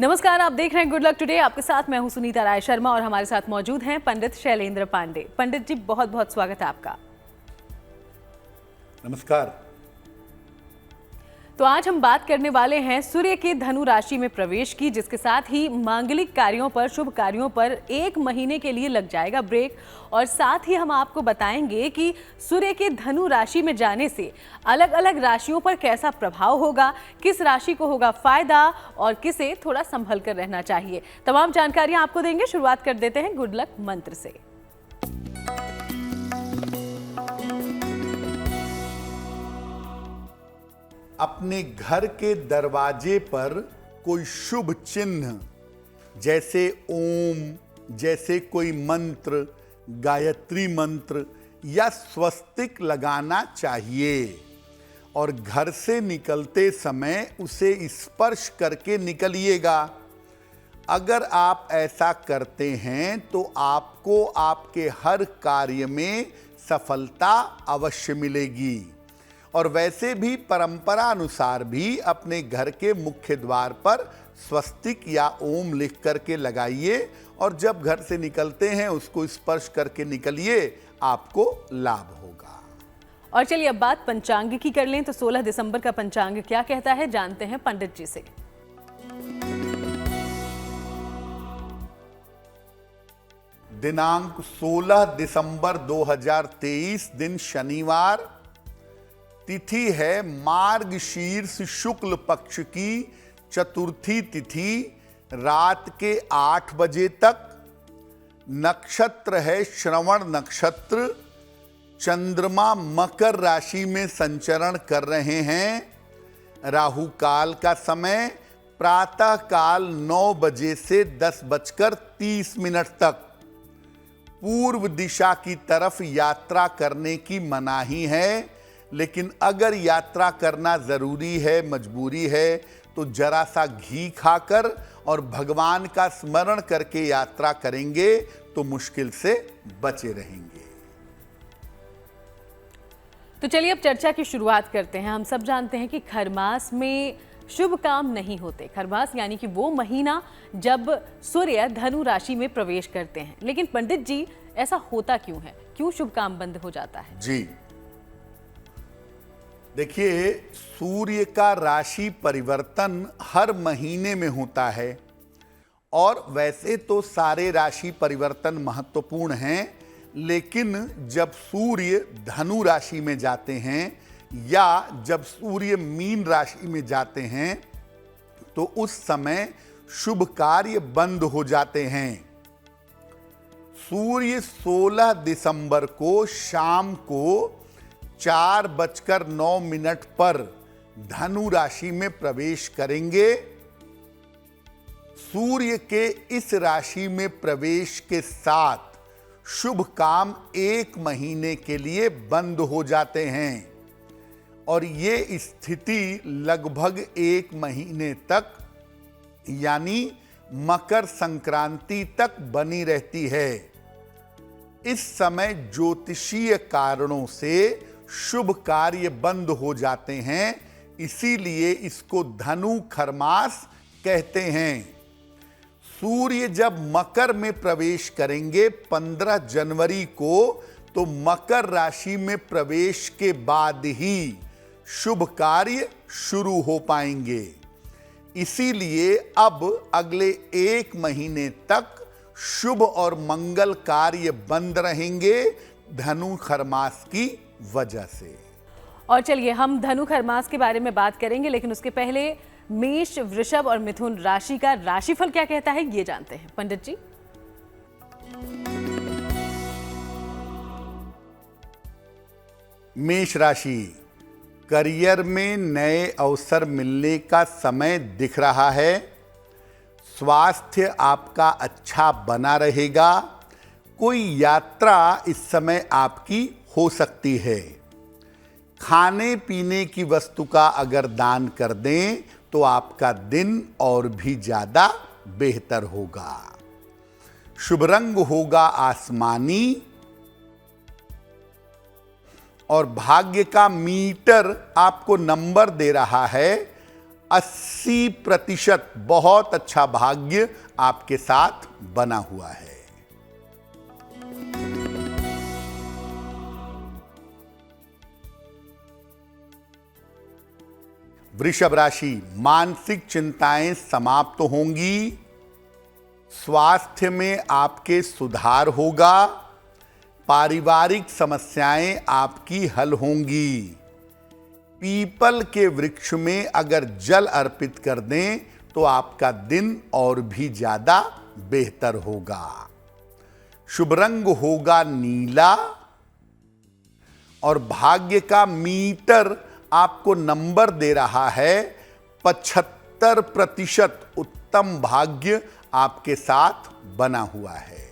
नमस्कार, आप देख रहे हैं गुड लक टुडे। आपके साथ मैं हूं सुनीता राय शर्मा और हमारे साथ मौजूद हैं पंडित शैलेंद्र पांडे। पंडित जी, बहुत बहुत स्वागत है आपका। नमस्कार। तो आज हम बात करने वाले हैं सूर्य के धनु राशि में प्रवेश की, जिसके साथ ही मांगलिक कार्यों पर, शुभ कार्यों पर 1 महीने के लिए लग जाएगा ब्रेक। और साथ ही हम आपको बताएंगे कि सूर्य के धनु राशि में जाने से अलग अलग राशियों पर कैसा प्रभाव होगा, किस राशि को होगा फायदा और किसे थोड़ा संभल कर रहना चाहिए। तमाम जानकारियां आपको देंगे। शुरुआत कर देते हैं गुड लक मंत्र से। अपने घर के दरवाजे पर कोई शुभ चिन्ह जैसे ओम, जैसे कोई मंत्र, गायत्री मंत्र या स्वस्तिक लगाना चाहिए और घर से निकलते समय उसे स्पर्श करके निकलिएगा। अगर आप ऐसा करते हैं तो आपको आपके हर कार्य में सफलता अवश्य मिलेगी। और वैसे भी परंपरा अनुसार भी अपने घर के मुख्य द्वार पर स्वस्तिक या ओम लिख करके लगाइए और जब घर से निकलते हैं उसको स्पर्श करके निकलिए, आपको लाभ होगा। और चलिए अब बात पंचांग की कर लें। तो 16 दिसंबर का पंचांग क्या कहता है, जानते हैं पंडित जी से। दिनांक 16 दिसंबर 2023, दिन शनिवार, तिथि है मार्गशीर्ष शुक्ल पक्ष की चतुर्थी तिथि, रात के 8 बजे तक। नक्षत्र है श्रवण नक्षत्र। चंद्रमा मकर राशि में संचरण कर रहे हैं। राहु काल का समय प्रातः काल 9 बजे से 10:30 तक। पूर्व दिशा की तरफ यात्रा करने की मनाही है, लेकिन अगर यात्रा करना जरूरी है, मजबूरी है, तो जरा सा घी खाकर और भगवान का स्मरण करके यात्रा करेंगे तो मुश्किल से बचे रहेंगे। तो चलिए अब चर्चा की शुरुआत करते हैं। हम सब जानते हैं कि खरमास में शुभ काम नहीं होते। खरमास यानी कि वो महीना जब सूर्य धनु राशि में प्रवेश करते हैं। लेकिन पंडित जी, ऐसा होता क्यों है? क्यों शुभ काम बंद हो जाता है? जी देखिए, सूर्य का राशि परिवर्तन हर महीने में होता है और वैसे तो सारे राशि परिवर्तन महत्वपूर्ण हैं, लेकिन जब सूर्य धनु राशि में जाते हैं या जब सूर्य मीन राशि में जाते हैं तो उस समय शुभ कार्य बंद हो जाते हैं। सूर्य 16 दिसंबर को शाम को 4:09 पर धनु राशि में प्रवेश करेंगे। सूर्य के इस राशि में प्रवेश के साथ शुभ काम 1 महीने के लिए बंद हो जाते हैं और ये स्थिति लगभग 1 महीने तक यानी मकर संक्रांति तक बनी रहती है। इस समय ज्योतिषीय कारणों से शुभ कार्य बंद हो जाते हैं, इसीलिए इसको धनु खरमास कहते हैं। सूर्य जब मकर में प्रवेश करेंगे 15 जनवरी को, तो मकर राशि में प्रवेश के बाद ही शुभ कार्य शुरू हो पाएंगे। इसीलिए अब अगले 1 महीने तक शुभ और मंगल कार्य बंद रहेंगे धनु खरमास की वजह से। और चलिए हम धनु खरमास के बारे में बात करेंगे, लेकिन उसके पहले मेष, वृषभ और मिथुन राशि का राशिफल क्या कहता है, ये जानते हैं पंडित जी। मेष राशि, करियर में नए अवसर मिलने का समय दिख रहा है। स्वास्थ्य आपका अच्छा बना रहेगा। कोई यात्रा इस समय आपकी हो सकती है। खाने पीने की वस्तु का अगर दान कर दें तो आपका दिन और भी ज्यादा बेहतर होगा। शुभ रंग होगा आसमानी और भाग्य का मीटर आपको नंबर दे रहा है 80% बहुत अच्छा भाग्य आपके साथ बना हुआ है। वृषभ राशि, मानसिक चिंताएं समाप्त होंगी। स्वास्थ्य में आपके सुधार होगा। पारिवारिक समस्याएं आपकी हल होंगी। पीपल के वृक्ष में अगर जल अर्पित कर दें तो आपका दिन और भी ज्यादा बेहतर होगा। शुभ रंग होगा नीला और भाग्य का मीटर आपको नंबर दे रहा है 75% उत्तम भाग्य आपके साथ बना हुआ है।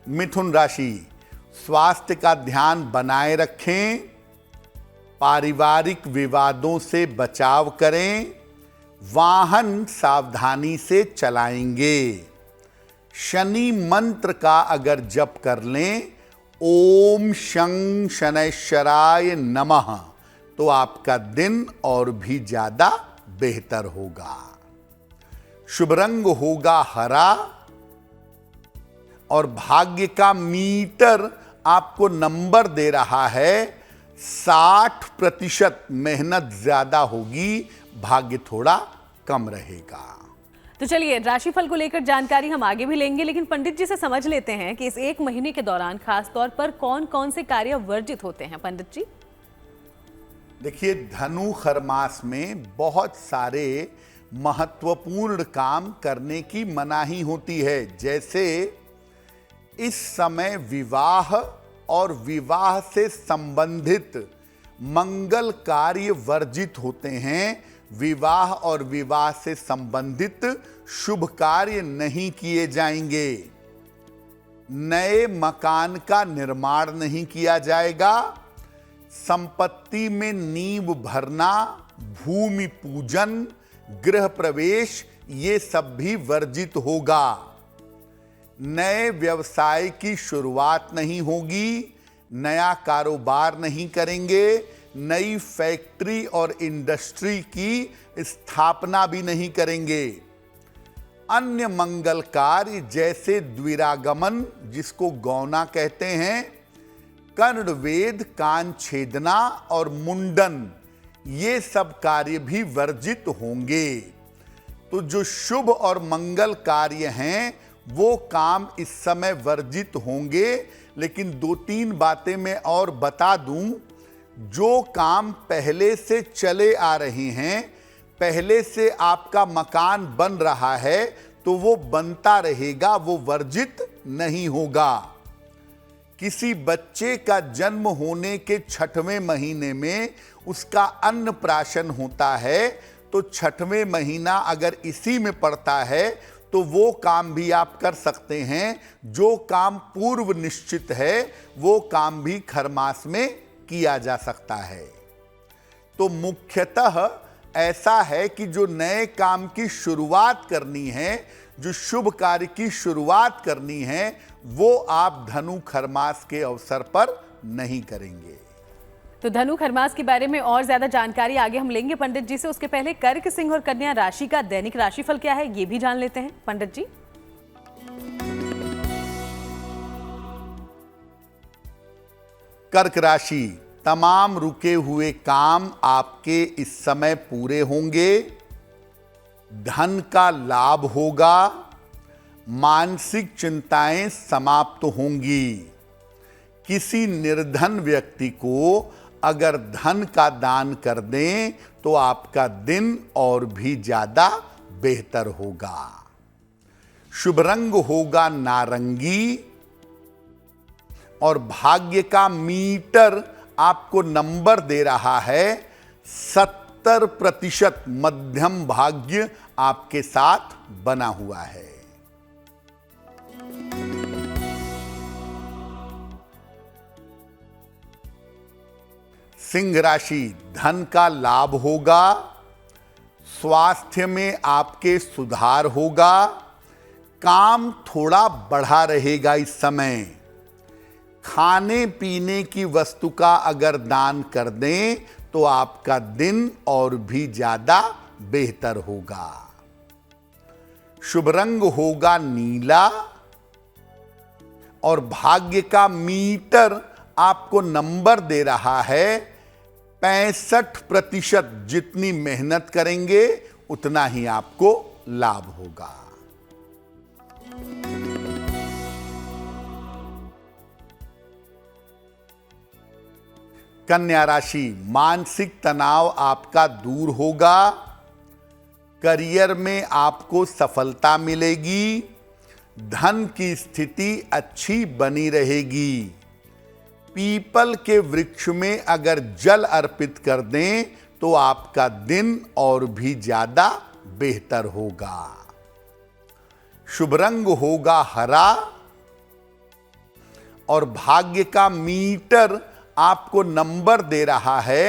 मिथुन राशि, स्वास्थ्य का ध्यान बनाए रखें। पारिवारिक विवादों से बचाव करें। वाहन सावधानी से चलाएंगे। शनि मंत्र का अगर जप कर लें, ओम शं शनैश्चराय नमः, तो आपका दिन और भी ज्यादा बेहतर होगा। शुभ रंग होगा हरा और भाग्य का मीटर आपको नंबर दे रहा है 60%। मेहनत ज्यादा होगी, भाग्य थोड़ा कम रहेगा। तो चलिए, राशिफल को लेकर जानकारी हम आगे भी लेंगे, लेकिन पंडित जी से समझ लेते हैं कि इस एक महीने के दौरान खास तौर पर कौन कौन से कार्य वर्जित होते हैं। पंडित जी देखिए, धनु खरमास में बहुत सारे महत्वपूर्ण काम करने की मनाही होती है। जैसे इस समय विवाह और विवाह से संबंधित मंगल कार्य वर्जित होते हैं। विवाह और विवाह से संबंधित शुभ कार्य नहीं किए जाएंगे। नए मकान का निर्माण नहीं किया जाएगा। संपत्ति में नींव भरना, भूमि पूजन, गृह प्रवेश, ये सब भी वर्जित होगा। नए व्यवसाय की शुरुआत नहीं होगी। नया कारोबार नहीं करेंगे। नई फैक्ट्री और इंडस्ट्री की स्थापना भी नहीं करेंगे। अन्य मंगल कार्य जैसे द्विरागमन, जिसको गौना कहते हैं, कर्णवेद, कान छेदना और मुंडन, ये सब कार्य भी वर्जित होंगे। तो जो शुभ और मंगल कार्य हैं वो काम इस समय वर्जित होंगे। लेकिन 2-3 बातें मैं और बता दूं। जो काम पहले से चले आ रहे हैं, पहले से आपका मकान बन रहा है, तो वो बनता रहेगा, वो वर्जित नहीं होगा। किसी बच्चे का जन्म होने के 6वें महीने में उसका अन्नप्राशन होता है, तो 6वें महीना अगर इसी में पड़ता है तो वो काम भी आप कर सकते हैं। जो काम पूर्व निश्चित है वो काम भी खरमास में किया जा सकता है। तो मुख्यतः ऐसा है कि जो नए काम की शुरुआत करनी है, जो शुभ कार्य की शुरुआत करनी है, वो आप धनु खरमास के अवसर पर नहीं करेंगे। तो धनु खरमास के बारे में और ज्यादा जानकारी आगे हम लेंगे पंडित जी से। उसके पहले कर्क, सिंह और कन्या राशि का दैनिक राशिफल क्या है, ये भी जान लेते हैं। पंडित जी कर्क राशि, तमाम रुके हुए काम आपके इस समय पूरे होंगे। धन का लाभ होगा। मानसिक चिंताएं समाप्त होंगी। किसी निर्धन व्यक्ति को अगर धन का दान कर दें तो आपका दिन और भी ज्यादा बेहतर होगा। शुभ रंग होगा नारंगी और भाग्य का मीटर आपको नंबर दे रहा है 70%। मध्यम भाग्य आपके साथ बना हुआ है। सिंह राशि, धन का लाभ होगा। स्वास्थ्य में आपके सुधार होगा। काम थोड़ा बढ़ा रहेगा इस समय। खाने पीने की वस्तु का अगर दान कर दें तो आपका दिन और भी ज्यादा बेहतर होगा। शुभ रंग होगा नीला और भाग्य का मीटर आपको नंबर दे रहा है 65%। जितनी मेहनत करेंगे उतना ही आपको लाभ होगा। कन्या राशि, मानसिक तनाव आपका दूर होगा। करियर में आपको सफलता मिलेगी। धन की स्थिति अच्छी बनी रहेगी। पीपल के वृक्ष में अगर जल अर्पित कर दें तो आपका दिन और भी ज्यादा बेहतर होगा। शुभ रंग होगा हरा और भाग्य का मीटर आपको नंबर दे रहा है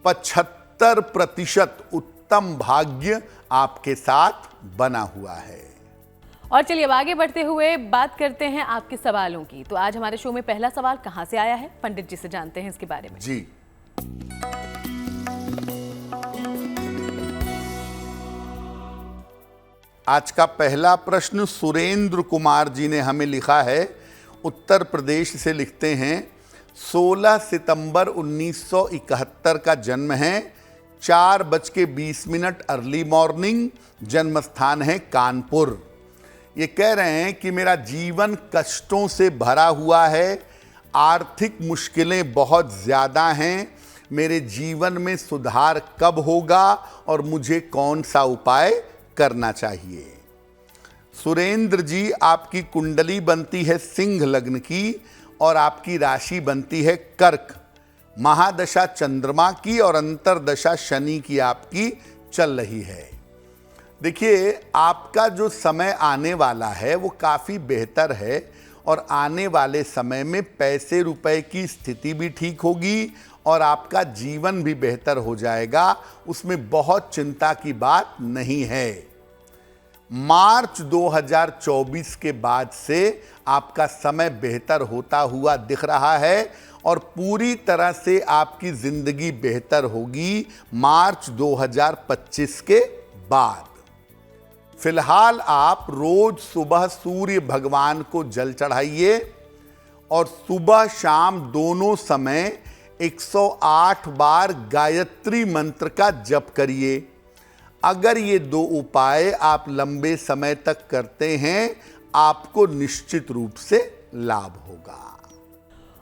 75%। उत्तम भाग्य आपके साथ बना हुआ है। और चलिए अब आगे बढ़ते हुए बात करते हैं आपके सवालों की। तो आज हमारे शो में पहला सवाल कहां से आया है, पंडित जी से जानते हैं इसके बारे में। जी, आज का पहला प्रश्न सुरेंद्र कुमार जी ने हमें लिखा है। उत्तर प्रदेश से लिखते हैं। 16 सितंबर 1971 का जन्म है। 4:20 अर्ली मॉर्निंग। जन्म स्थान है कानपुर। ये कह रहे हैं कि मेरा जीवन कष्टों से भरा हुआ है। आर्थिक मुश्किलें बहुत ज़्यादा हैं। मेरे जीवन में सुधार कब होगा और मुझे कौन सा उपाय करना चाहिए। सुरेंद्र जी, आपकी कुंडली बनती है सिंह लग्न की और आपकी राशि बनती है कर्क। महादशा चंद्रमा की और अंतरदशा शनि की आपकी चल रही है। देखिए, आपका जो समय आने वाला है वो काफ़ी बेहतर है और आने वाले समय में पैसे रुपए की स्थिति भी ठीक होगी और आपका जीवन भी बेहतर हो जाएगा। उसमें बहुत चिंता की बात नहीं है। मार्च 2024 के बाद से आपका समय बेहतर होता हुआ दिख रहा है और पूरी तरह से आपकी जिंदगी बेहतर होगी मार्च 2025 के बाद। फिलहाल आप रोज सुबह सूर्य भगवान को जल चढ़ाइए और सुबह शाम दोनों समय 108 बार गायत्री मंत्र का जप करिए। अगर ये दो उपाय आप लंबे समय तक करते हैं, आपको निश्चित रूप से लाभ होगा।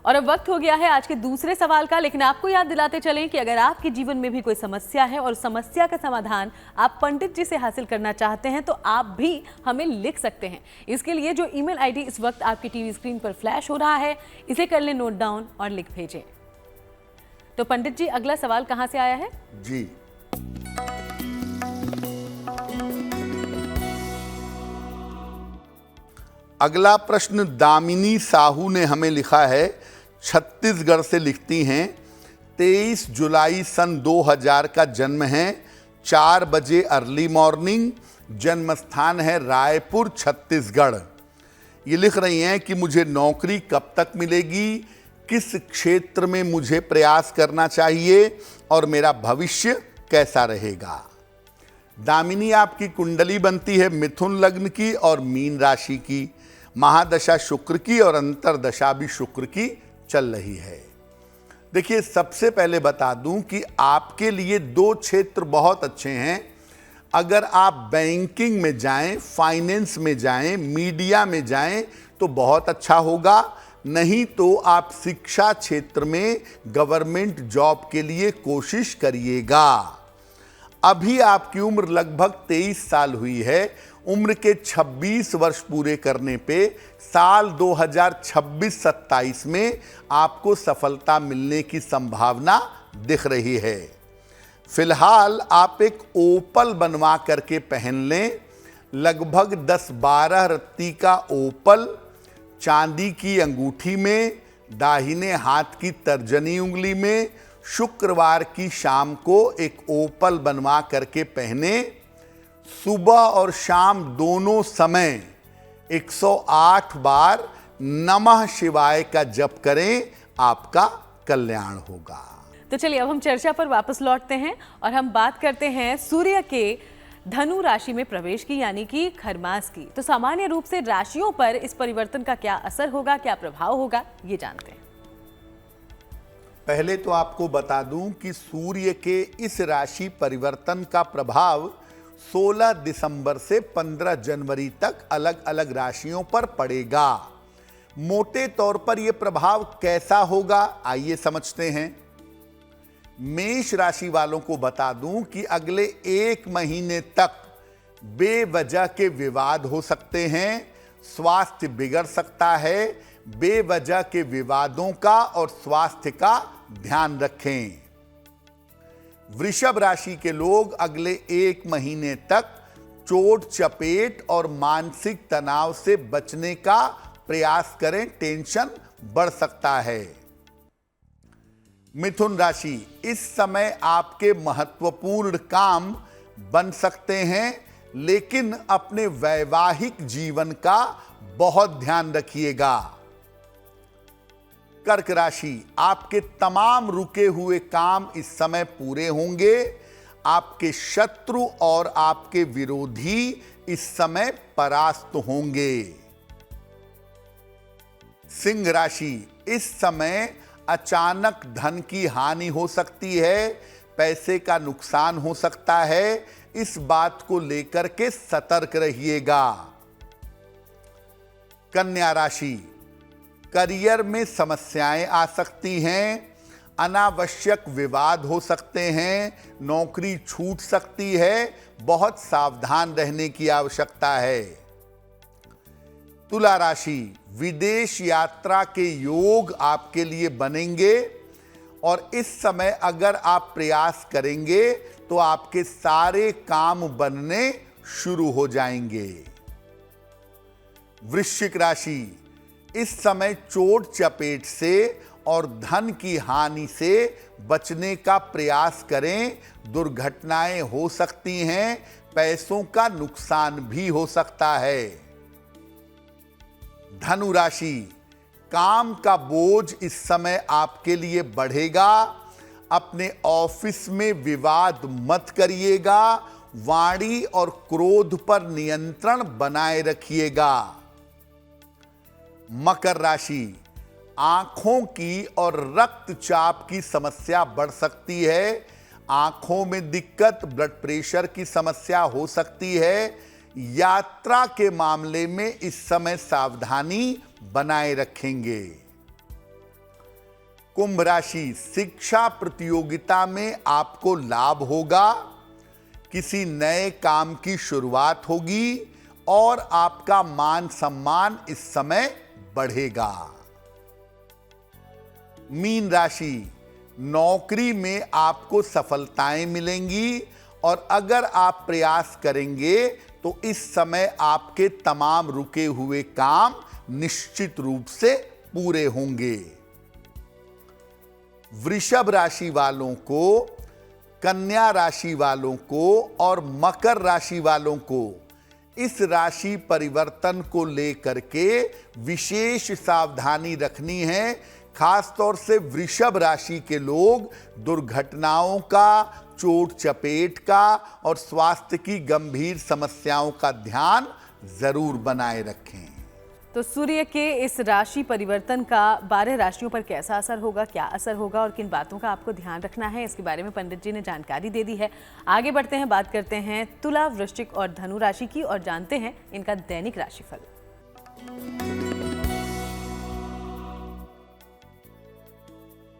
और अब वक्त हो गया है आज के दूसरे सवाल का, लेकिन आपको याद दिलाते चलें कि अगर आपके जीवन में भी कोई समस्या है और समस्या का समाधान आप पंडित जी से हासिल करना चाहते हैं तो आप भी हमें लिख सकते हैं। इसके लिए जो ईमेल आईडी इस वक्त आपकी टीवी स्क्रीन पर फ्लैश हो रहा है, इसे कर लें नोट डाउन और लिख भेजें। तो पंडित जी, अगला सवाल कहां से आया है? जी, अगला प्रश्न दामिनी साहू ने हमें लिखा है। छत्तीसगढ़ से लिखती हैं। 23 जुलाई सन 2000 का जन्म है। 4 बजे अर्ली मॉर्निंग। जन्म स्थान है रायपुर, छत्तीसगढ़। ये लिख रही हैं कि मुझे नौकरी कब तक मिलेगी, किस क्षेत्र में मुझे प्रयास करना चाहिए और मेरा भविष्य कैसा रहेगा। दामिनी, आपकी कुंडली बनती है मिथुन लग्न की और मीन राशि की। महादशा शुक्र की और अंतरदशा भी शुक्र की चल रही है। देखिए, सबसे पहले बता दूं कि आपके लिए दो क्षेत्र बहुत अच्छे हैं। अगर आप बैंकिंग में जाएं, फाइनेंस में जाएं, मीडिया में जाएं तो बहुत अच्छा होगा। नहीं तो आप शिक्षा क्षेत्र में गवर्नमेंट जॉब के लिए कोशिश करिएगा। अभी आपकी उम्र लगभग 23 साल हुई है। उम्र के 26 वर्ष पूरे करने पे साल 2026-27 में आपको सफलता मिलने की संभावना दिख रही है। फिलहाल आप एक ओपल बनवा करके पहन लें। लगभग 10-12 रत्ती का ओपल चांदी की अंगूठी में, दाहिने हाथ की तर्जनी उंगली में, शुक्रवार की शाम को एक ओपल बनवा करके पहने। सुबह और शाम दोनों समय 108 बार नमः शिवाय का जप करें, आपका कल्याण होगा। तो चलिए अब हम चर्चा पर वापस लौटते हैं और हम बात करते हैं सूर्य के धनु राशि में प्रवेश की, यानी कि खरमास की। तो सामान्य रूप से राशियों पर इस परिवर्तन का क्या असर होगा, क्या प्रभाव होगा, ये जानते हैं। पहले तो आपको बता दूं कि सूर्य के इस राशि परिवर्तन का प्रभाव 16 दिसंबर से 15 जनवरी तक अलग अलग राशियों पर पड़ेगा। मोटे तौर पर यह प्रभाव कैसा होगा, आइए समझते हैं। मेष राशि वालों को बता दूं कि अगले 1 महीने तक बेवजह के विवाद हो सकते हैं, स्वास्थ्य बिगड़ सकता है। बेवजह के विवादों का और स्वास्थ्य का ध्यान रखें। वृषभ राशि के लोग अगले 1 महीने तक चोट चपेट और मानसिक तनाव से बचने का प्रयास करें, टेंशन बढ़ सकता है। मिथुन राशि, इस समय आपके महत्वपूर्ण काम बन सकते हैं, लेकिन अपने वैवाहिक जीवन का बहुत ध्यान रखिएगा। कर्क राशि, आपके तमाम रुके हुए काम इस समय पूरे होंगे। आपके शत्रु और आपके विरोधी इस समय परास्त होंगे। सिंह राशि, इस समय अचानक धन की हानि हो सकती है, पैसे का नुकसान हो सकता है। इस बात को लेकर के सतर्क रहिएगा। कन्या राशि, करियर में समस्याएं आ सकती हैं, अनावश्यक विवाद हो सकते हैं, नौकरी छूट सकती है, बहुत सावधान रहने की आवश्यकता है। तुला राशि, विदेश यात्रा के योग आपके लिए बनेंगे और इस समय अगर आप प्रयास करेंगे तो आपके सारे काम बनने शुरू हो जाएंगे। वृश्चिक राशि, इस समय चोट चपेट से और धन की हानि से बचने का प्रयास करें। दुर्घटनाएं हो सकती हैं, पैसों का नुकसान भी हो सकता है। धनु राशि, काम का बोझ इस समय आपके लिए बढ़ेगा। अपने ऑफिस में विवाद मत करिएगा। वाणी और क्रोध पर नियंत्रण बनाए रखिएगा। मकर राशि, आंखों की और रक्तचाप की समस्या बढ़ सकती है। आंखों में दिक्कत, ब्लड प्रेशर की समस्या हो सकती है। यात्रा के मामले में इस समय सावधानी बनाए रखेंगे। कुंभ राशि, शिक्षा प्रतियोगिता में आपको लाभ होगा। किसी नए काम की शुरुआत होगी और आपका मान सम्मान इस समय बढ़ेगा। मीन राशि, नौकरी में आपको सफलताएं मिलेंगी और अगर आप प्रयास करेंगे तो इस समय आपके तमाम रुके हुए काम निश्चित रूप से पूरे होंगे। वृषभ राशि वालों को, कन्या राशि वालों को और मकर राशि वालों को इस राशि परिवर्तन को लेकर के विशेष सावधानी रखनी है। खास तौर से वृषभ राशि के लोग दुर्घटनाओं का, चोट चपेट का और स्वास्थ्य की गंभीर समस्याओं का ध्यान जरूर बनाए रखें। तो सूर्य के इस राशि परिवर्तन का 12 राशियों पर कैसा असर होगा, क्या असर होगा और किन बातों का आपको ध्यान रखना है, इसके बारे में पंडित जी ने जानकारी दे दी है। आगे बढ़ते हैं, बात करते हैं तुला, वृश्चिक और धनु राशि की और जानते हैं इनका दैनिक राशिफल।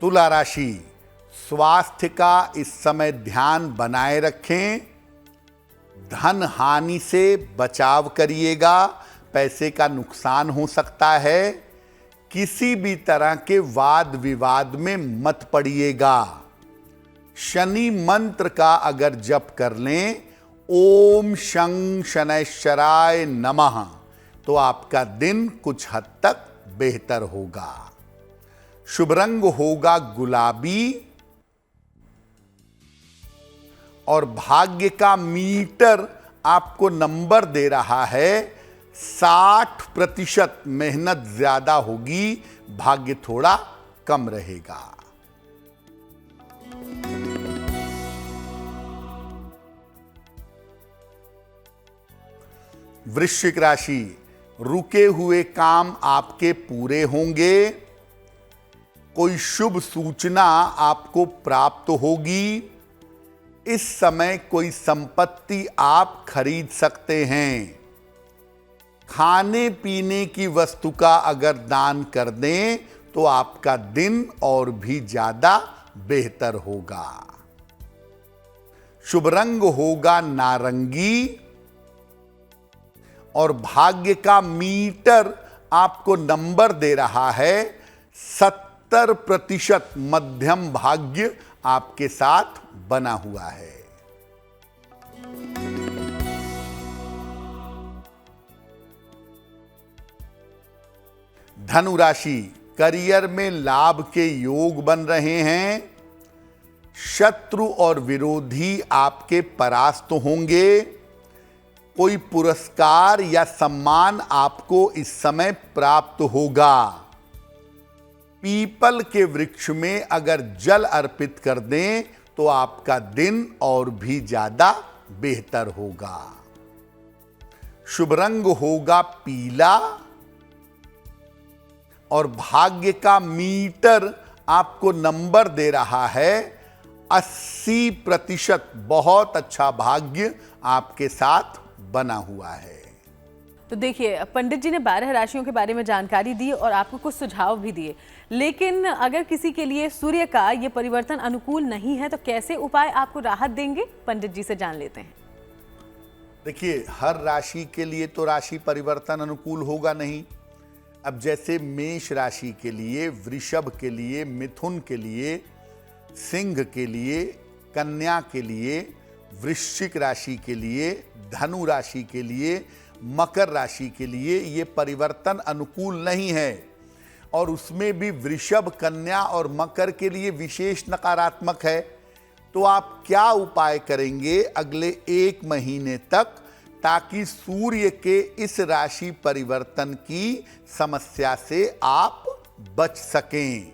तुला राशि, स्वास्थ्य का इस समय ध्यान बनाए रखें। धन हानि से बचाव करिएगा, पैसे का नुकसान हो सकता है। किसी भी तरह के वाद विवाद में मत पड़िएगा। शनि मंत्र का अगर जप कर लें, ओम शं शनैश्चराय नमः, तो आपका दिन कुछ हद तक बेहतर होगा। शुभ रंग होगा गुलाबी और भाग्य का मीटर आपको नंबर दे रहा है 60% मेहनत ज्यादा होगी, भाग्य थोड़ा कम रहेगा। वृश्चिक राशि, रुके हुए काम आपके पूरे होंगे। कोई शुभ सूचना आपको प्राप्त होगी। इस समय कोई संपत्ति आप खरीद सकते हैं। खाने पीने की वस्तु का अगर दान कर दें तो आपका दिन और भी ज्यादा बेहतर होगा। शुभ रंग होगा नारंगी और भाग्य का मीटर आपको नंबर दे रहा है 70% मध्यम भाग्य आपके साथ बना हुआ है। धनु राशि, करियर में लाभ के योग बन रहे हैं। शत्रु और विरोधी आपके परास्त होंगे। कोई पुरस्कार या सम्मान आपको इस समय प्राप्त होगा। पीपल के वृक्ष में अगर जल अर्पित कर दें तो आपका दिन और भी ज्यादा बेहतर होगा। शुभ रंग होगा पीला और भाग्य का मीटर आपको नंबर दे रहा है 80%। बहुत अच्छा भाग्य आपके साथ बना हुआ है। तो देखिए, पंडित जी ने 12 राशियों के बारे में जानकारी दी और आपको कुछ सुझाव भी दिए, लेकिन अगर किसी के लिए सूर्य का ये परिवर्तन अनुकूल नहीं है तो कैसे उपाय आपको राहत देंगे, पंडित जी से जान लेते हैं। देखिए, हर राशि के लिए तो राशि परिवर्तन अनुकूल होगा नहीं। अब जैसे मेष राशि के लिए, वृषभ के लिए, मिथुन के लिए, सिंह के लिए, कन्या के लिए, वृश्चिक राशि के लिए, धनु राशि के लिए, मकर राशि के लिए ये परिवर्तन अनुकूल नहीं है। और उसमें भी वृषभ, कन्या और मकर के लिए विशेष नकारात्मक है। तो आप क्या उपाय करेंगे अगले 1 महीने तक, ताकि सूर्य के इस राशि परिवर्तन की समस्या से आप बच सकें।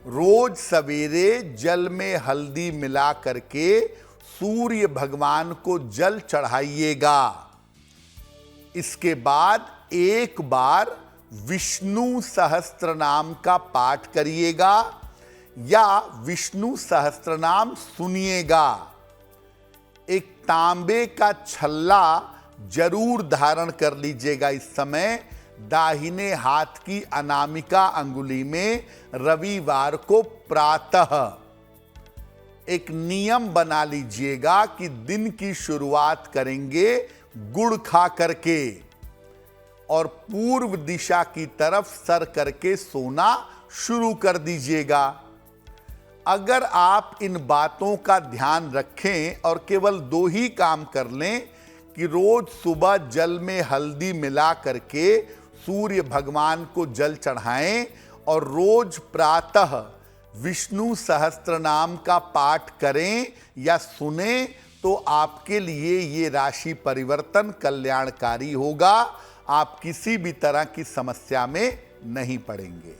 रोज सवेरे जल में हल्दी मिला करके सूर्य भगवान को जल चढ़ाइएगा। इसके बाद एक बार विष्णु सहस्त्र नाम का पाठ करिएगा या विष्णु सहस्त्र नाम सुनिएगा। एक तांबे का छल्ला जरूर धारण कर लीजिएगा इस समय। दाहिने हाथ की अनामिका अंगुली में रविवार को प्रातः एक नियम बना लीजिएगा कि दिन की शुरुआत करेंगे गुड़ खा करके और पूर्व दिशा की तरफ सर करके सोना शुरू कर दीजिएगा। अगर आप इन बातों का ध्यान रखें और केवल 2 ही काम कर लें कि रोज सुबह जल में हल्दी मिला करके सूर्य भगवान को जल चढ़ाएं और रोज प्रातः विष्णु सहस्त्र नाम का पाठ करें या सुने, तो आपके लिए ये राशि परिवर्तन कल्याणकारी होगा। आप किसी भी तरह की समस्या में नहीं पड़ेंगे।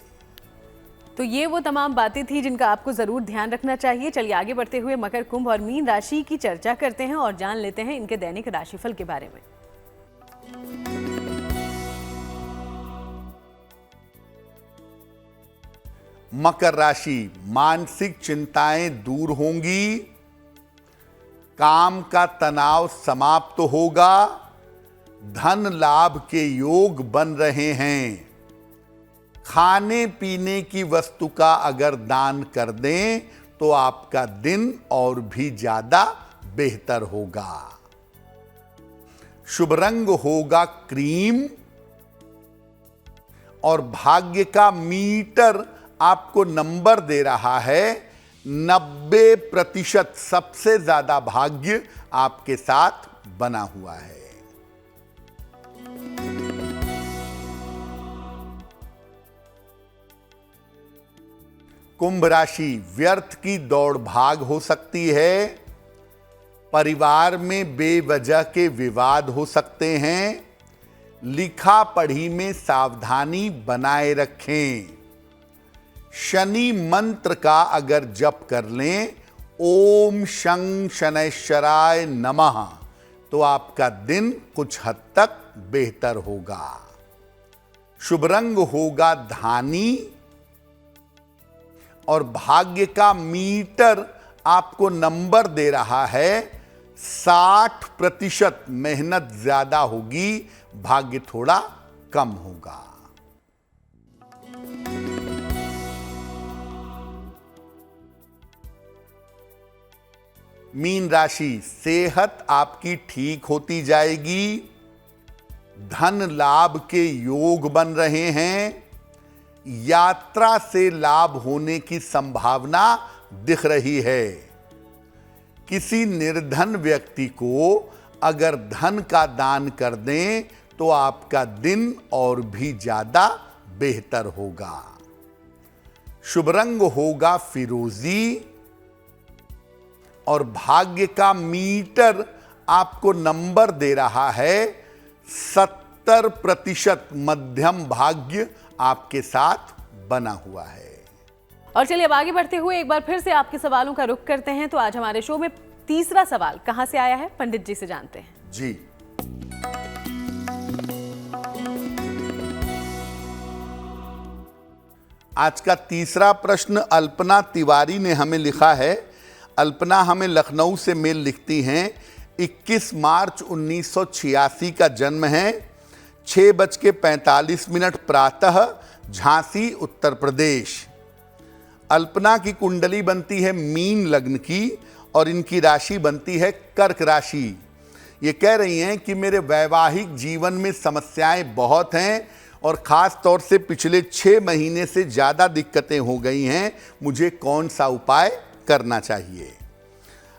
तो ये वो तमाम बातें थी जिनका आपको जरूर ध्यान रखना चाहिए। चलिए आगे बढ़ते हुए मकर, कुंभ और मीन राशि की चर्चा करते हैं और जान लेते हैं इनके दैनिक राशिफल के बारे में। मकर राशि, मानसिक चिंताएं दूर होंगी। काम का तनाव समाप्त होगा। धन लाभ के योग बन रहे हैं। खाने पीने की वस्तु का अगर दान कर दें तो आपका दिन और भी ज्यादा बेहतर होगा। शुभ रंग होगा क्रीम और भाग्य का मीटर आपको नंबर दे रहा है 90%। सबसे ज्यादा भाग्य आपके साथ बना हुआ है। कुंभ राशि, व्यर्थ की दौड़ भाग हो सकती है। परिवार में बेवजह के विवाद हो सकते हैं। लिखा पढ़ी में सावधानी बनाए रखें। शनि मंत्र का अगर जप कर लें, ओम शं शनैश्चराय नमः, तो आपका दिन कुछ हद तक बेहतर होगा। शुभ रंग होगा धानी और भाग्य का मीटर आपको नंबर दे रहा है 60%। मेहनत ज्यादा होगी, भाग्य थोड़ा कम होगा। मीन राशि, सेहत आपकी ठीक होती जाएगी। धन लाभ के योग बन रहे हैं। यात्रा से लाभ होने की संभावना दिख रही है। किसी निर्धन व्यक्ति को अगर धन का दान कर दें तो आपका दिन और भी ज्यादा बेहतर होगा। शुभ रंग होगा फिरोजी और भाग्य का मीटर आपको नंबर दे रहा है 70%। मध्यम भाग्य आपके साथ बना हुआ है। और चलिए अब आगे बढ़ते हुए एक बार फिर से आपके सवालों का रुख करते हैं। तो आज हमारे शो में तीसरा सवाल कहां से आया है, पंडित जी से जानते हैं। जी, आज का तीसरा प्रश्न अल्पना तिवारी ने हमें लिखा है। अल्पना हमें लखनऊ से मेल लिखती हैं। 21 मार्च 1986 का जन्म है। 6:45 प्रातः, झांसी उत्तर प्रदेश। अल्पना की कुंडली बनती है मीन लग्न की और इनकी राशि बनती है कर्क राशि। ये कह रही हैं कि मेरे वैवाहिक जीवन में समस्याएं बहुत हैं और ख़ास तौर से पिछले 6 महीने से ज़्यादा दिक्कतें हो गई हैं। मुझे कौन सा उपाय करना चाहिए?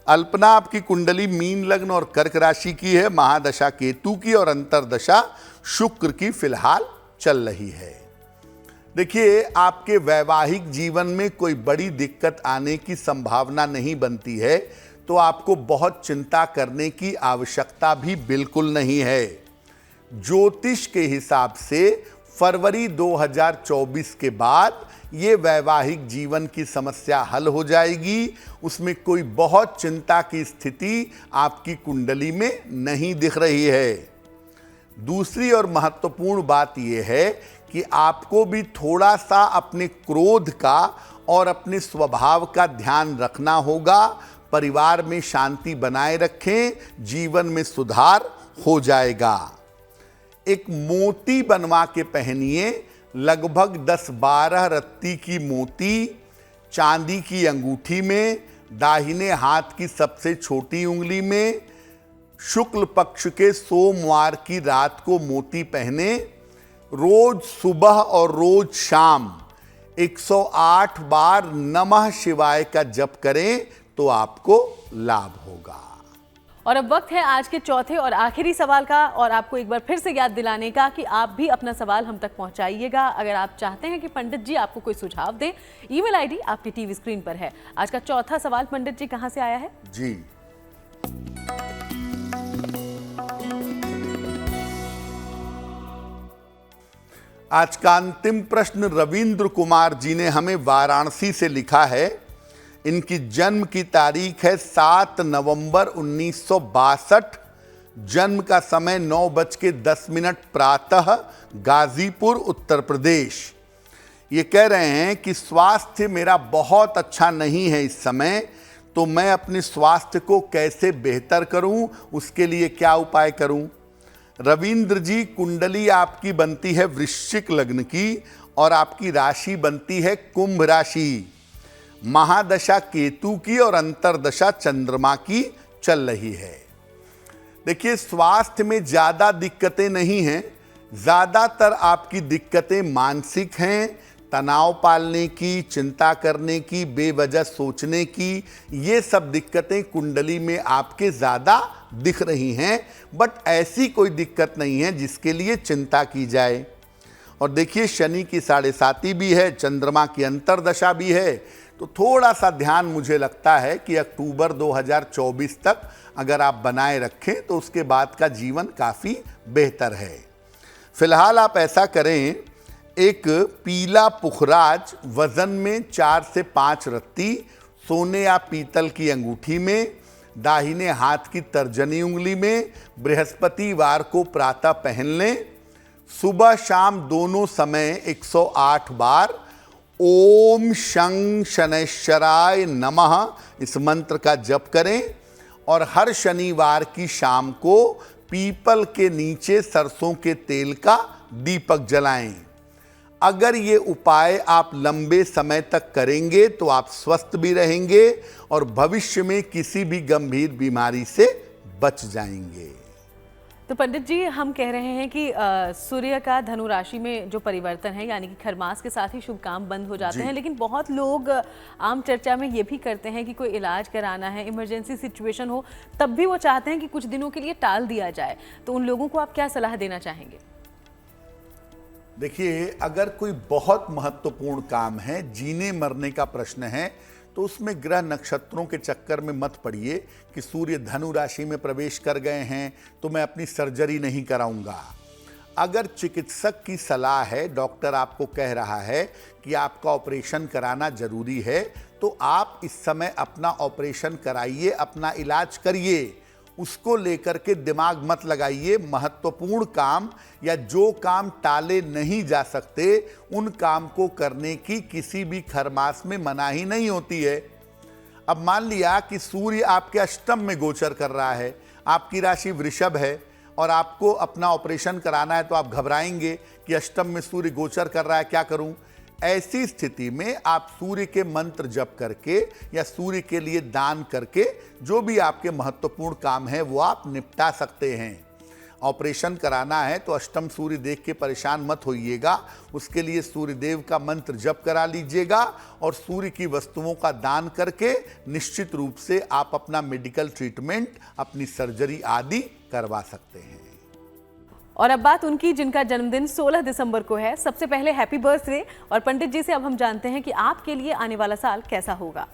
अल्पना, आपकी कुंडली मीन लग्न और कर्क राशि की है। महादशा केतु की और अंतरदशा शुक्र की फिलहाल चल रही है। देखिए, आपके वैवाहिक जीवन में कोई बड़ी दिक्कत आने की संभावना नहीं बनती है, तो आपको बहुत चिंता करने की आवश्यकता भी बिल्कुल नहीं है। ज्योतिष के हिसाब से फरवरी 2024 के बाद ये वैवाहिक जीवन की समस्या हल हो जाएगी। उसमें कोई बहुत चिंता की स्थिति आपकी कुंडली में नहीं दिख रही है। दूसरी और महत्वपूर्ण बात यह है कि आपको भी थोड़ा सा अपने क्रोध का और अपने स्वभाव का ध्यान रखना होगा। परिवार में शांति बनाए रखें, जीवन में सुधार हो जाएगा। एक मोती बनवा के पहनिए। लगभग 10-12 रत्ती की मोती चांदी की अंगूठी में, दाहिने हाथ की सबसे छोटी उंगली में। शुक्ल पक्ष के सोमवार की रात को मोती पहने। रोज सुबह और रोज शाम 108 बार नमः शिवाय का जप करें तो आपको लाभ होगा। और अब वक्त है आज के चौथे और आखिरी सवाल का, और आपको एक बार फिर से याद दिलाने का कि आप भी अपना सवाल हम तक पहुंचाइएगा। अगर आप चाहते हैं कि पंडित जी आपको कोई सुझाव दें, ईमेल आईडी आपकी टीवी स्क्रीन पर है। आज का चौथा सवाल पंडित जी कहां से आया है? जी, आज का अंतिम प्रश्न रविंद्र कुमार जी ने हमें वाराणसी से लिखा है। इनकी जन्म की तारीख है 7 नवंबर 1962। जन्म का समय 9:10 प्रातः, गाजीपुर उत्तर प्रदेश। ये कह रहे हैं कि स्वास्थ्य मेरा बहुत अच्छा नहीं है इस समय, तो मैं अपने स्वास्थ्य को कैसे बेहतर करूं, उसके लिए क्या उपाय करूं? रविंद्र जी, कुंडली आपकी बनती है वृश्चिक लग्न की और आपकी राशि बनती है कुंभ राशि। महादशा केतु की और अंतरदशा चंद्रमा की चल रही है। देखिए, स्वास्थ्य में ज़्यादा दिक्कतें नहीं हैं। ज़्यादातर आपकी दिक्कतें मानसिक हैं। तनाव पालने की, चिंता करने की, बेवजह सोचने की, ये सब दिक्कतें कुंडली में आपके ज़्यादा दिख रही हैं। बट ऐसी कोई दिक्कत नहीं है जिसके लिए चिंता की जाए। और देखिए, शनि की 7.5 भी है, चंद्रमा की अंतरदशा भी है, तो थोड़ा सा ध्यान मुझे लगता है कि अक्टूबर 2024 तक अगर आप बनाए रखें तो उसके बाद का जीवन काफ़ी बेहतर है। फिलहाल आप ऐसा करें, एक पीला पुखराज वजन में 4 से 5 रत्ती सोने या पीतल की अंगूठी में, दाहिने हाथ की तर्जनी उंगली में बृहस्पतिवार को प्रातः पहन लें। सुबह शाम दोनों समय 108 बार ओम शं शनैश्चराय नमः इस मंत्र का जप करें और हर शनिवार की शाम को पीपल के नीचे सरसों के तेल का दीपक जलाएं। अगर ये उपाय आप लंबे समय तक करेंगे तो आप स्वस्थ भी रहेंगे और भविष्य में किसी भी गंभीर बीमारी से बच जाएंगे। तो पंडित जी, हम कह रहे हैं कि सूर्य का धनु राशि में जो परिवर्तन है, यानी कि खरमास के साथ ही शुभ काम बंद हो जाते हैं, लेकिन बहुत लोग आम चर्चा में ये भी करते हैं कि कोई इलाज कराना है, इमरजेंसी सिचुएशन हो, तब भी वो चाहते हैं कि कुछ दिनों के लिए टाल दिया जाए। तो उन लोगों को आप क्या सलाह देना चाहेंगे? देखिए, अगर कोई बहुत महत्वपूर्ण काम है, जीने मरने का प्रश्न है, तो उसमें ग्रह नक्षत्रों के चक्कर में मत पड़िए कि सूर्य धनु राशि में प्रवेश कर गए हैं तो मैं अपनी सर्जरी नहीं कराऊंगा। अगर चिकित्सक की सलाह है, डॉक्टर आपको कह रहा है कि आपका ऑपरेशन कराना जरूरी है, तो आप इस समय अपना ऑपरेशन कराइए, अपना इलाज करिए। उसको लेकर के दिमाग मत लगाइए। महत्वपूर्ण काम या जो काम टाले नहीं जा सकते, उन काम को करने की किसी भी खरमास में मनाही नहीं होती है। अब मान लिया कि सूर्य आपके अष्टम में गोचर कर रहा है, आपकी राशि वृषभ है और आपको अपना ऑपरेशन कराना है, तो आप घबराएंगे कि अष्टम में सूर्य गोचर कर रहा है, क्या करूं। ऐसी स्थिति में आप सूर्य के मंत्र जप करके या सूर्य के लिए दान करके जो भी आपके महत्वपूर्ण काम है वो आप निपटा सकते हैं। ऑपरेशन कराना है तो अष्टम सूर्य देख के परेशान मत होइएगा, उसके लिए सूर्य देव का मंत्र जप करा लीजिएगा और सूर्य की वस्तुओं का दान करके निश्चित रूप से आप अपना मेडिकल ट्रीटमेंट, अपनी सर्जरी आदि करवा सकते हैं। और अब बात उनकी जिनका जन्मदिन 16 दिसंबर को है। सबसे पहले हैप्पी बर्थडे। और पंडित जी से अब हम जानते हैं कि आपके लिए आने वाला साल कैसा होगा।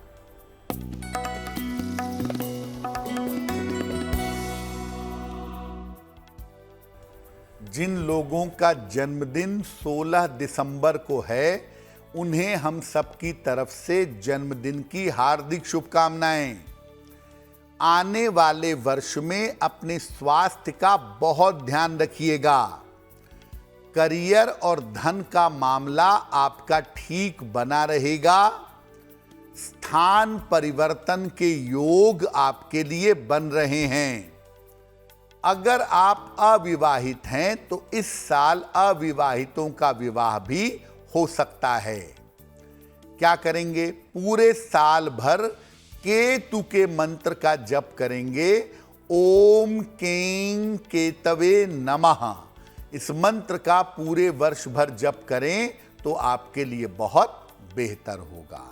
जिन लोगों का जन्मदिन 16 दिसंबर को है, उन्हें हम सबकी तरफ से जन्मदिन की हार्दिक शुभकामनाएं। आने वाले वर्ष में अपने स्वास्थ्य का बहुत ध्यान रखिएगा। करियर और धन का मामला आपका ठीक बना रहेगा। स्थान परिवर्तन के योग आपके लिए बन रहे हैं। अगर आप अविवाहित हैं तो इस साल अविवाहितों का विवाह भी हो सकता है। क्या करेंगे? पूरे साल भर केतु के मंत्र का जप करेंगे। ओम कें केतवे नमः इस मंत्र का पूरे वर्ष भर जप करें तो आपके लिए बहुत बेहतर होगा।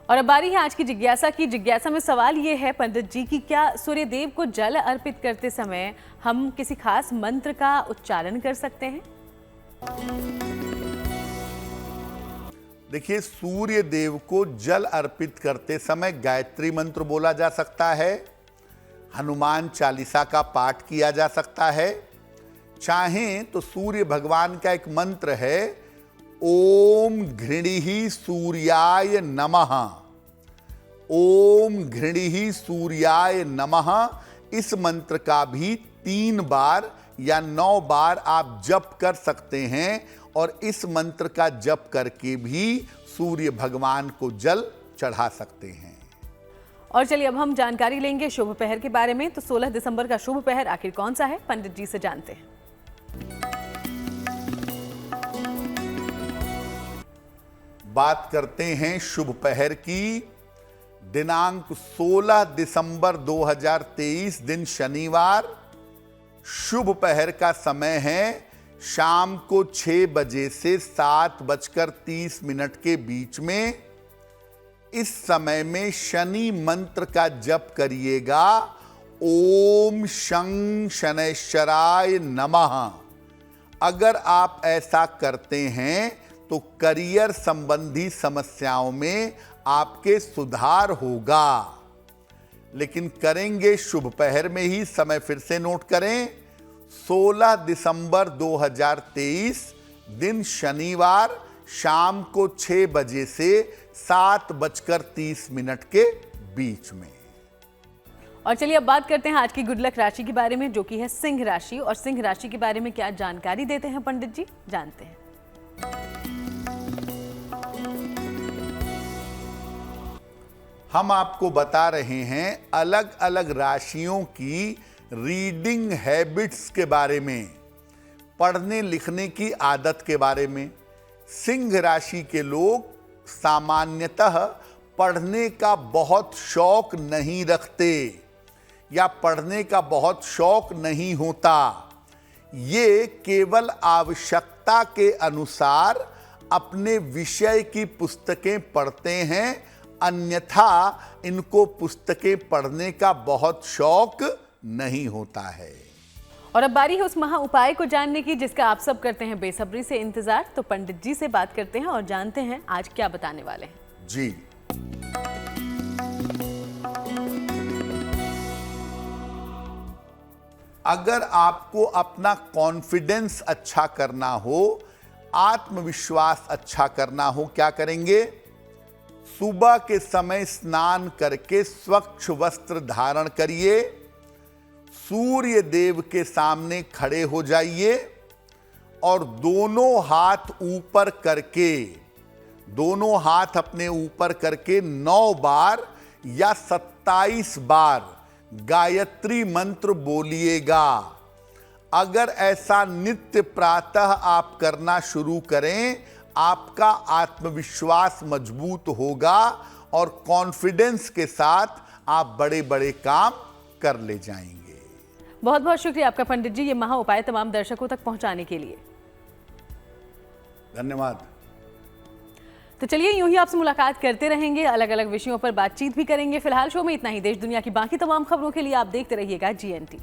और अब बारी है आज की जिज्ञासा की। जिज्ञासा में सवाल ये है पंडित जी कि क्या सूर्य देव को जल अर्पित करते समय हम किसी खास मंत्र का उच्चारण कर सकते हैं? देखिए, सूर्य देव को जल अर्पित करते समय गायत्री मंत्र बोला जा सकता है, हनुमान चालीसा का पाठ किया जा सकता है। चाहें तो सूर्य भगवान का एक मंत्र है, ओम घृणिहि सूर्याय नमः। ओम घृणिहि सूर्याय नमः इस मंत्र का भी 3 बार या 9 बार आप जप कर सकते हैं और इस मंत्र का जप करके भी सूर्य भगवान को जल चढ़ा सकते हैं। और चलिए अब हम जानकारी लेंगे शुभ पहर के बारे में। तो 16 दिसंबर का शुभ पहर आखिर कौन सा है, पंडित जी से जानते हैं। बात करते हैं शुभ पहर की। दिनांक 16 दिसंबर 2023 दिन शनिवार। शुभ पहर का समय है शाम को 6 बजे से 7:30 के बीच में। इस समय में शनि मंत्र का जप करिएगा, ओम शं शनैश्चराय नमः। अगर आप ऐसा करते हैं तो करियर संबंधी समस्याओं में आपके सुधार होगा। लेकिन करेंगे शुभ पहर में ही। समय फिर से नोट करें, 16 दिसंबर 2023 दिन शनिवार शाम को 6 बजे से 7:30 के बीच में। और चलिए अब बात करते हैं आज की गुड लक राशि के बारे में, जो कि है सिंह राशि। और सिंह राशि के बारे में क्या जानकारी देते हैं पंडित जी, जानते हैं। हम आपको बता रहे हैं अलग अलग राशियों की रीडिंग हैबिट्स के बारे में, पढ़ने लिखने की आदत के बारे में। सिंह राशि के लोग सामान्यतः पढ़ने का बहुत शौक नहीं रखते या पढ़ने का बहुत शौक नहीं होता। ये केवल आवश्यकता के अनुसार अपने विषय की पुस्तकें पढ़ते हैं, अन्यथा इनको पुस्तकें पढ़ने का बहुत शौक नहीं होता है। और अब बारी है उस महा उपाय को जानने की जिसका आप सब करते हैं बेसब्री से इंतजार। तो पंडित जी से बात करते हैं और जानते हैं आज क्या बताने वाले हैं। जी, अगर आपको अपना कॉन्फिडेंस अच्छा करना हो, आत्मविश्वास अच्छा करना हो, क्या करेंगे? सुबह के समय स्नान करके स्वच्छ वस्त्र धारण करिए, सूर्य देव के सामने खड़े हो जाइए और दोनों हाथ ऊपर करके, दोनों हाथ अपने ऊपर करके 9 बार या 27 बार गायत्री मंत्र बोलिएगा। अगर ऐसा नित्य प्रातः आप करना शुरू करें, आपका आत्मविश्वास मजबूत होगा और कॉन्फिडेंस के साथ आप बड़े बड़े काम कर ले जाएंगे। बहुत बहुत शुक्रिया आपका पंडित जी, ये महा उपाय तमाम दर्शकों तक पहुंचाने के लिए। धन्यवाद। तो चलिए यूं ही आपसे मुलाकात करते रहेंगे, अलग अलग विषयों पर बातचीत भी करेंगे। फिलहाल शो में इतना ही। देश दुनिया की बाकी तमाम खबरों के लिए आप देखते रहिएगा GNT।